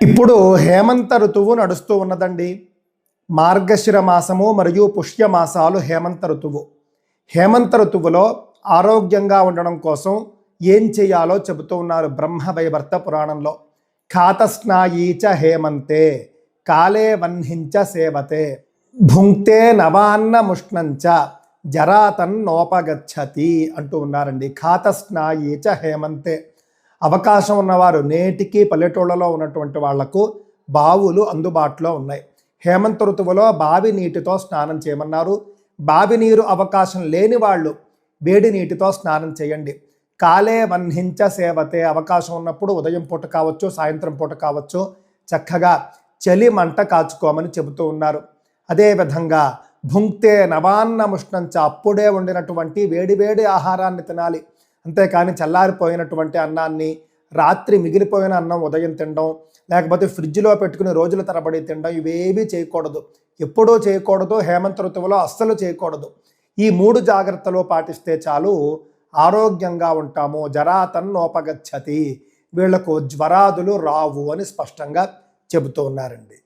ఇప్పుడు హేమంత ఋతువు నడుస్తూ ఉన్నదండి. మార్గశిర మాసము మరియు పుష్య మాసాలు హేమంత ఋతువు. హేమంత ఋతువులో ఆరోగ్యంగా ఉండడం కోసం ఏం చేయాలో చెబుతూ ఉన్నారు బ్రహ్మవైవర్త పురాణంలో. ఖాతస్నాయీచ హేమంతే కాలే వహ్నించ సేవతే భుంక్తే నవాన్నముష్ణంచ జరాతన్నోపగచ్చతి అంటూ ఉన్నారండి. ఖాతస్నాయీచ హేమంతే. అవకాశం ఉన్నవారు, నేటికి పల్లెటూళ్ళలో ఉన్నటువంటి వాళ్లకు బావులు అందుబాటులో ఉన్నాయి. హేమంత ఋతువులో బావి నీటితో స్నానం చేయమన్నారు. బావి నీరు అవకాశం లేని వాళ్ళు వేడి నీటితో స్నానం చేయండి. కాలే వహ్నించ సేవతే. అవకాశం ఉన్నప్పుడు ఉదయం పూట కావచ్చు, సాయంత్రం పూట కావచ్చు, చక్కగా చలి మంట కాచుకోమని చెబుతూ ఉన్నారు. అదేవిధంగా భుంక్తే నవాన్నముష్ణంచ. అప్పుడే వండినటువంటి వేడివేడి ఆహారాన్ని తినాలి. అంతేకాని చల్లారిపోయినటువంటి అన్నాన్ని, రాత్రి మిగిలిపోయిన అన్నం ఉదయం తినడం, లేకపోతే ఫ్రిడ్జ్లో పెట్టుకుని రోజుల తరబడి తినడం, ఇవేమీ చేయకూడదు. ఎప్పుడూ చేయకూడదు. హేమంత ఋతువులో అస్సలు చేయకూడదు. ఈ 3 జాగ్రత్తలు పాటిస్తే చాలు, ఆరోగ్యంగా ఉంటాము. జరాతన్నోపగచ్చతి. వీళ్లకు జ్వరాదులు రావు అని స్పష్టంగా చెబుతూ ఉన్నారండి.